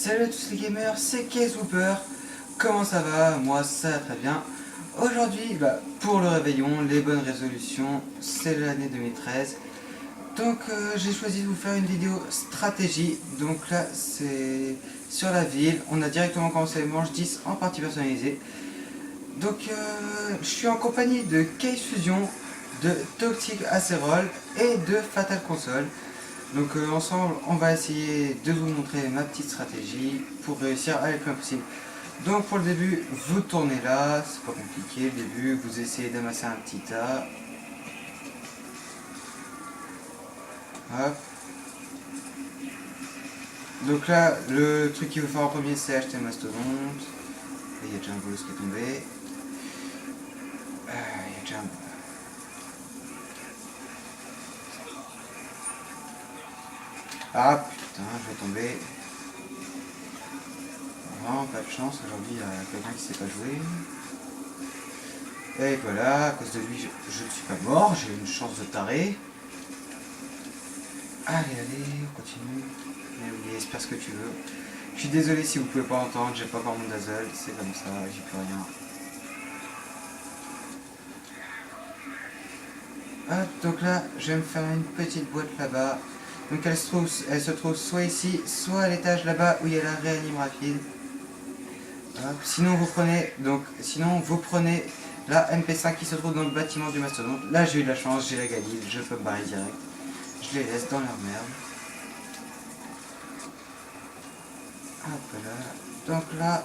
Salut à tous les gamers, c'est Case-Wooper. Comment ça va? Moi ça va très bien. Aujourd'hui, pour le réveillon, les bonnes résolutions, c'est l'année 2013. Donc j'ai choisi de vous faire une vidéo stratégie. Donc là c'est sur la ville. On a directement commencé le manche 10 en partie personnalisée. Donc je suis en compagnie de Case Fusion, de Toxic Acerol et de Fatal Console. Donc ensemble, on va essayer de vous montrer ma petite stratégie pour réussir avec le plus possible. Donc pour le début, vous tournez là, c'est pas compliqué. Le début, vous essayez d'amasser un petit tas. Hop. Donc là, le truc qu'il faut faire en premier, c'est acheter le mastodonte. Et il y a déjà un bolos qui est tombé. Il y a déjà un... Ah putain, je vais tomber. Vraiment pas de chance, aujourd'hui il y a quelqu'un qui sait pas jouer. Et voilà, à cause de lui, je ne suis pas mort, j'ai une chance de taré. Allez, on continue. Mais oui, espère ce que tu veux. Je suis désolé si vous pouvez pas entendre, j'ai pas encore mon dazzle, c'est comme ça, j'y peux rien. Hop, donc là, je vais me faire une petite boîte là-bas. Donc elle se trouve soit ici, soit à l'étage là-bas où il y a la réanime rapide. Hop, sinon vous prenez la MP5 qui se trouve dans le bâtiment du mastodonte. Là j'ai eu de la chance, j'ai la Galil, je peux me barrer direct. Je les laisse dans leur merde. Hop là. Donc là,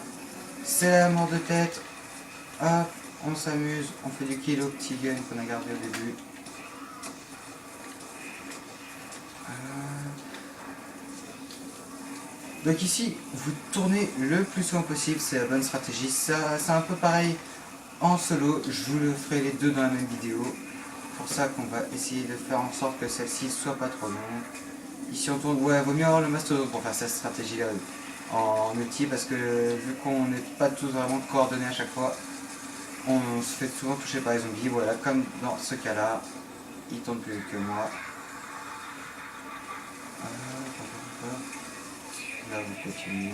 c'est la mort de tête. Hop, on s'amuse, on fait du kill au petit gun qu'on a gardé au début. Donc ici, vous tournez le plus souvent possible, c'est la bonne stratégie. C'est un peu pareil en solo, je vous le ferai les deux dans la même vidéo. Pour ça qu'on va essayer de faire en sorte que celle-ci soit pas trop longue. Ici on tourne, ouais, vaut mieux avoir le mastodonte pour faire cette stratégie là en multi, parce que vu qu'on n'est pas tous vraiment coordonnés à chaque fois, on se fait souvent toucher par les zombies. Voilà, comme dans ce cas là, il tourne plus vite que moi. Là vous continuez,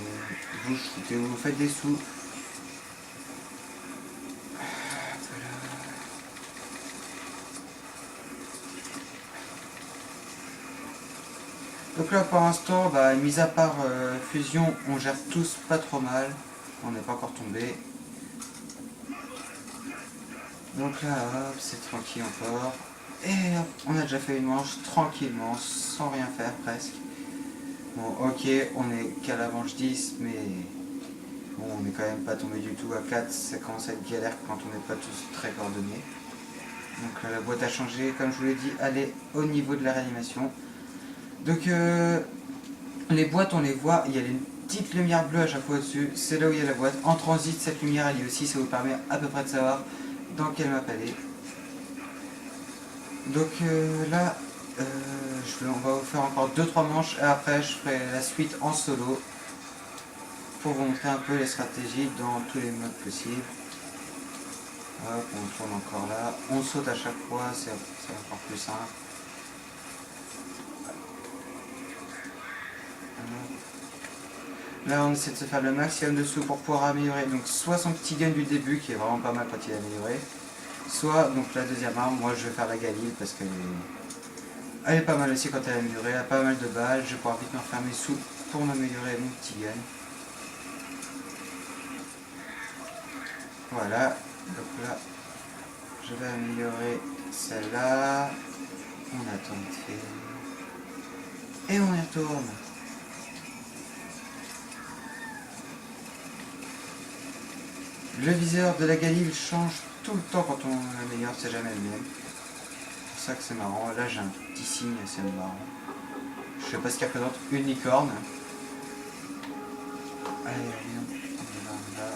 vous shootez, vous faites des sous. Donc là pour l'instant, mis à part Fusion, on gère tous pas trop mal. On n'est pas encore tombé. Donc là, hop, c'est tranquille encore. Et hop, on a déjà fait une manche tranquillement, sans rien faire presque. Bon, ok, on est qu'à la manche 10, mais bon, on n'est quand même pas tombé du tout à 4. Ça commence à être galère quand on n'est pas tous très coordonnés. Donc là, la boîte a changé, comme je vous l'ai dit, elle est au niveau de la réanimation. Donc les boîtes, on les voit, il y a une petite lumière bleue à chaque fois au-dessus, c'est là où il y a la boîte. En transit, cette lumière elle y est aussi, ça vous permet à peu près de savoir dans quelle map elle est. Donc là, on va vous faire encore 2-3 manches et après je ferai la suite en solo pour vous montrer un peu les stratégies dans tous les modes possibles. Hop, on tourne encore là, on saute à chaque fois, c'est encore plus simple. Là on essaie de se faire le maximum de sous pour pouvoir améliorer donc soit son petit gun du début qui est vraiment pas mal quand il est amélioré, soit donc la deuxième arme. Moi je vais faire la Galil parce qu'elle est pas mal aussi quand elle est améliorée, elle a pas mal de balles, je vais pouvoir vite me refaire mes sous pour m'améliorer mon petit gun. Voilà, donc là je vais améliorer celle-là, on attend vite fait et on y retourne. Le viseur de la Galil change tout le temps quand on l'améliore, c'est jamais le même. C'est pour ça que c'est marrant. Là j'ai un petit signe assez marrant. Je sais pas ce qu'il représente, une licorne. Allez, on est là.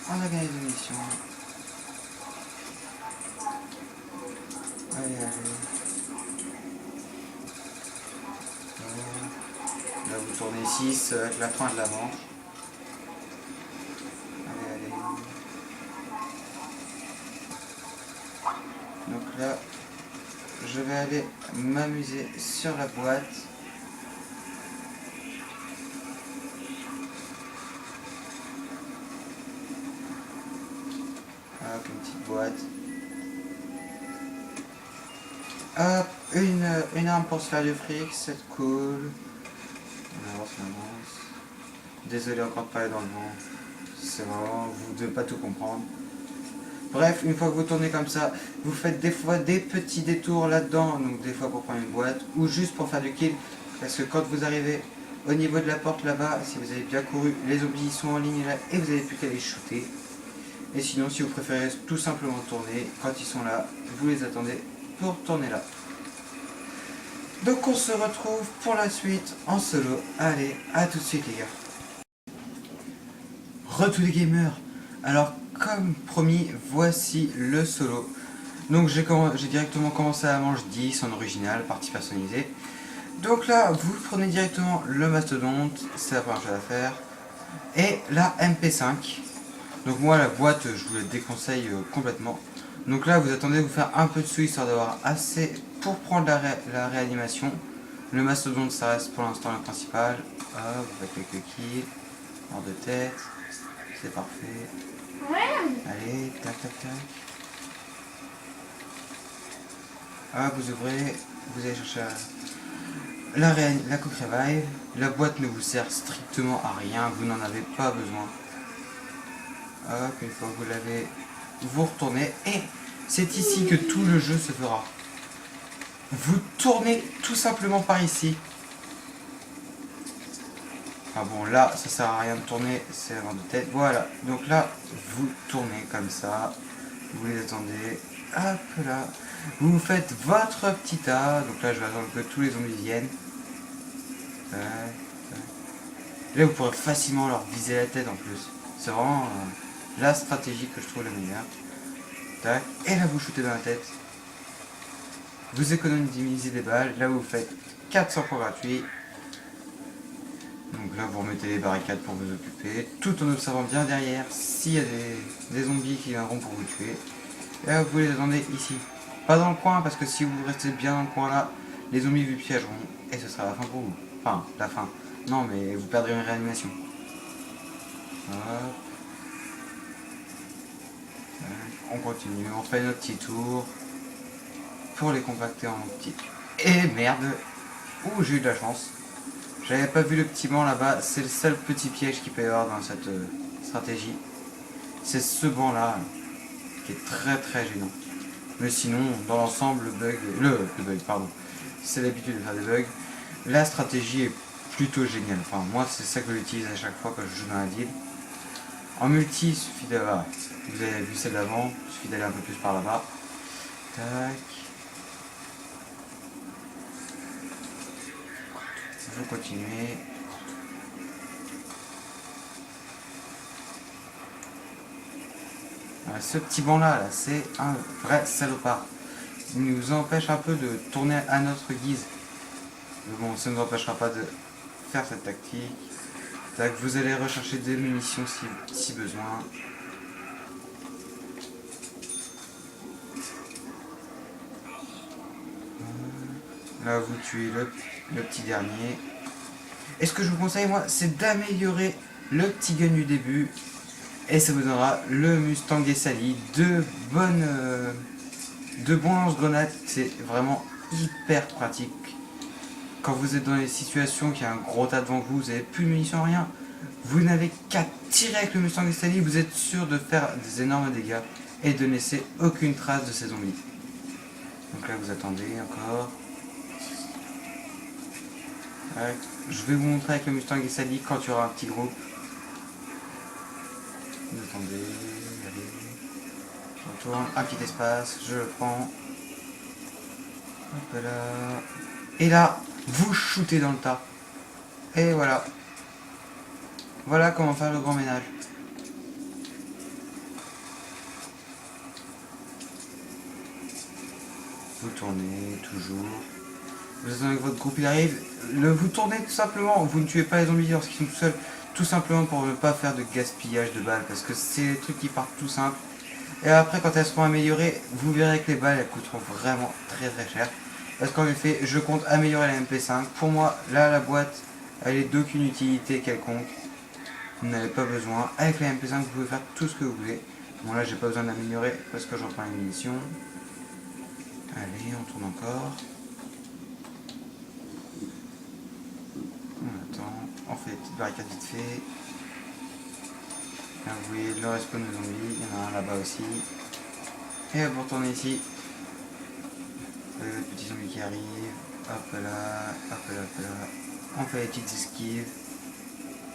On a gagné des munitions. Allez. Là vous tournez 6 avec la fin de la manche. Allez. Donc là, je vais aller m'amuser sur la boîte. Hop, une petite boîte. Hop, une arme pour se faire du fric, c'est cool. On avance, on avance. Désolé encore de parler dans le vent. C'est vraiment, vous ne devez pas tout comprendre. Bref, une fois que vous tournez comme ça, vous faites des fois des petits détours là-dedans, donc des fois pour prendre une boîte, ou juste pour faire du kill, parce que quand vous arrivez au niveau de la porte là-bas, si vous avez bien couru, les zombies sont en ligne là, et vous n'avez plus qu'à les shooter. Et sinon, si vous préférez tout simplement tourner, quand ils sont là, vous les attendez pour tourner là. Donc on se retrouve pour la suite en solo. Allez, à tout de suite les gars. Retour les gamers. Alors comme promis, voici le solo. Donc j'ai directement commencé à la manche 10 en original, partie personnalisée. Donc là, vous prenez directement le mastodonte, c'est la première chose à faire. Et la MP5. Donc moi la boîte, je vous la déconseille complètement. Donc là, vous attendez de vous faire un peu de sous histoire d'avoir assez pour prendre la réanimation. Le mastodonte, ça reste pour l'instant le principal. Hop, vous faites quelques kills, hors de tête, c'est parfait. Allez, tac tac tac. Hop, vous ouvrez, vous allez chercher la Quick Revive. La boîte ne vous sert strictement à rien, vous n'en avez pas besoin. Hop, une fois que vous l'avez, vous retournez et c'est ici que tout le jeu se fera. Vous tournez tout simplement par ici. Ah bon, là, ça sert à rien de tourner, c'est avant de tête. Voilà, donc là, vous tournez comme ça. Vous les attendez. Hop là. Vous faites votre petit tas. Donc là, je vais attendre que tous les zombies viennent. Là, vous pourrez facilement leur viser la tête en plus. C'est vraiment la stratégie que je trouve la meilleure. Tac. Et là, vous shootez dans la tête. Vous économisez des balles. Là, vous faites 400 points gratuits. Donc là, vous remettez les barricades pour vous occuper, tout en observant bien derrière s'il y a des zombies qui viendront pour vous tuer. Et là, vous les attendez ici. Pas dans le coin, parce que si vous restez bien dans le coin là, les zombies vous piégeront. Et ce sera la fin pour vous. Enfin, la fin. Non, mais vous perdrez une réanimation. Hop. On continue, on fait notre petit tour. Pour les compacter en petit. Et merde. Ouh, j'ai eu de la chance. J'avais pas vu le petit banc là-bas, c'est le seul petit piège qu'il peut y avoir dans cette stratégie. C'est ce banc là qui est très très gênant. Mais sinon, dans l'ensemble, le bug, pardon, c'est l'habitude de faire des bugs. La stratégie est plutôt géniale. Enfin, moi c'est ça que j'utilise à chaque fois quand je joue dans la ville. En multi, il suffit d'avoir, vous avez vu celle d'avant, il suffit d'aller un peu plus par là-bas. Tac. Vous continuez. Ce petit banc là, c'est un vrai salopard. Il nous empêche un peu de tourner à notre guise. Mais bon, ça ne nous empêchera pas de faire cette tactique. Tac, vous allez rechercher des munitions si besoin. Là, vous tuez le petit dernier. Et ce que je vous conseille, moi, c'est d'améliorer le petit gun du début. Et ça vous donnera le Mustang des Sally. De bons lance-grenades. C'est vraiment hyper pratique. Quand vous êtes dans des situations qu'il y a un gros tas devant vous, vous n'avez plus de munitions, rien. Vous n'avez qu'à tirer avec le Mustang des Sally. Vous êtes sûr de faire des énormes dégâts. Et de ne laisser aucune trace de ces zombies. Donc là, vous attendez encore. Je vais vous montrer avec le Mustang et Sally quand il y aura un petit groupe. Vous attendez, allez. Je retourne, un petit espace, je le prends. Hop là. Et là, vous shootez dans le tas. Et voilà. Voilà comment faire le grand ménage. Vous tournez toujours. Vous attendez que votre groupe il arrive. Vous tournez tout simplement. Vous ne tuez pas les zombies lorsqu'ils sont tout seuls. Tout simplement pour ne pas faire de gaspillage de balles. Parce que c'est des trucs qui partent tout simples. Et après, quand elles seront améliorées, vous verrez que les balles, elles coûteront vraiment très cher. Parce qu'en effet, je compte améliorer la MP5. Pour moi, là, la boîte, elle est d'aucune utilité quelconque. Vous n'avez pas besoin. Avec la MP5, vous pouvez faire tout ce que vous voulez. Bon, là, j'ai pas besoin d'améliorer parce que je reprends les munitions. Allez, on tourne encore. On attend. On fait des petites barricades vite fait. Là, vous voyez le respawn de zombies. Il y en a un là-bas aussi. Et pour retourner ici. Le petit zombie qui arrive. Hop là, hop là, hop là. On fait les petites esquives.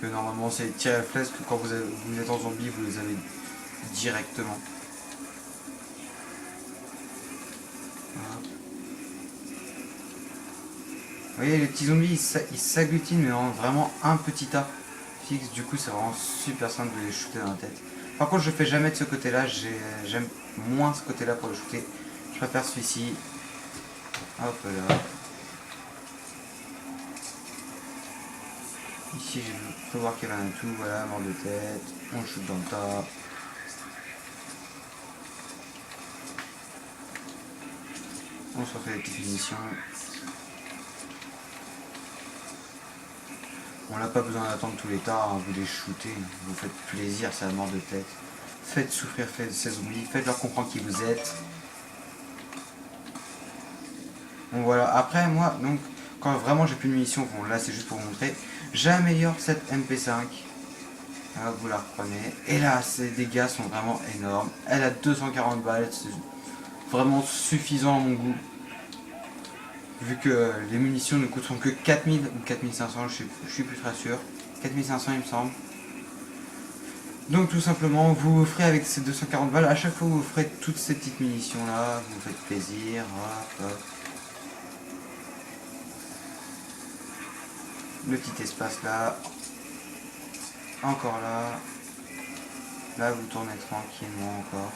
Que normalement, c'est tirer à la flèche que quand vous êtes en zombie, vous les avez directement. Hop. Vous voyez, les petits zombies, ils s'agglutinent, mais en vraiment un petit tas fixe. Du coup, c'est vraiment super simple de les shooter dans la tête. Par contre, je fais jamais de ce côté-là. J'aime moins ce côté-là pour les shooter. Je préfère celui-ci. Hop là. Ici, je peux voir qu'il y avait un tout. Voilà, mort de tête. On shoot dans le tas. On se refait des petites munitions. On n'a pas besoin d'attendre tous les tas, hein, vous les shootez, vous faites plaisir, c'est la mort de tête. Faites souffrir ces zombies, faites-leur comprendre qui vous êtes. Bon voilà, après moi, donc, quand vraiment j'ai plus de munitions, bon là c'est juste pour vous montrer, j'améliore cette MP5. Là, vous la reprenez, et là ses dégâts sont vraiment énormes. Elle a 240 balles, c'est vraiment suffisant à mon goût. Vu que les munitions ne coûteront que 4000 ou 4500, je suis plus très sûr. 4500 il me semble. Donc tout simplement, vous ferez avec ces 240 balles, à chaque fois vous ferez toutes ces petites munitions là, vous faites plaisir, hop, hop. Le petit espace là, encore là, là vous tournez tranquillement encore.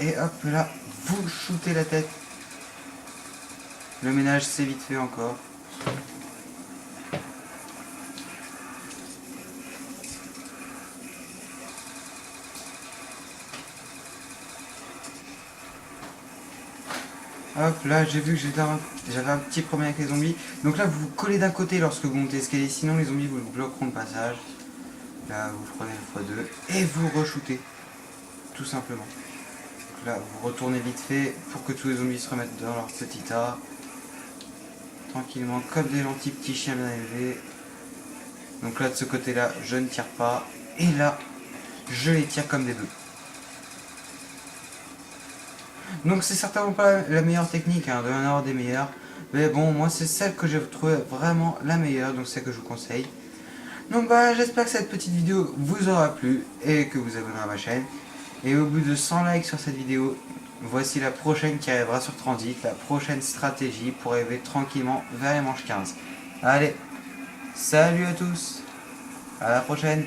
Et hop là, vous shootez la tête. Le ménage c'est vite fait encore. Hop là, j'ai vu que j'avais un petit problème avec les zombies. Donc là vous vous collez d'un côté lorsque vous montez l'escalier, sinon les zombies vous bloqueront le passage. Là vous prenez le x2 et vous re-shootez. Tout simplement. Donc là vous retournez vite fait pour que tous les zombies se remettent dans leur petit tas. Tranquillement, comme des gentils petits chiens bien élevés. Donc là de ce côté là je ne tire pas. Et là je les tire comme des bœufs. Donc c'est certainement pas la meilleure technique, hein, de en avoir des meilleures. Mais bon, moi c'est celle que j'ai trouvée vraiment la meilleure, donc c'est celle que je vous conseille. Donc bah j'espère que cette petite vidéo vous aura plu et que vous abonnerez à ma chaîne. Et au bout de 100 likes sur cette vidéo, voici la prochaine qui arrivera sur Transit, la prochaine stratégie pour arriver tranquillement vers les manches 15. Allez, salut à tous, à la prochaine.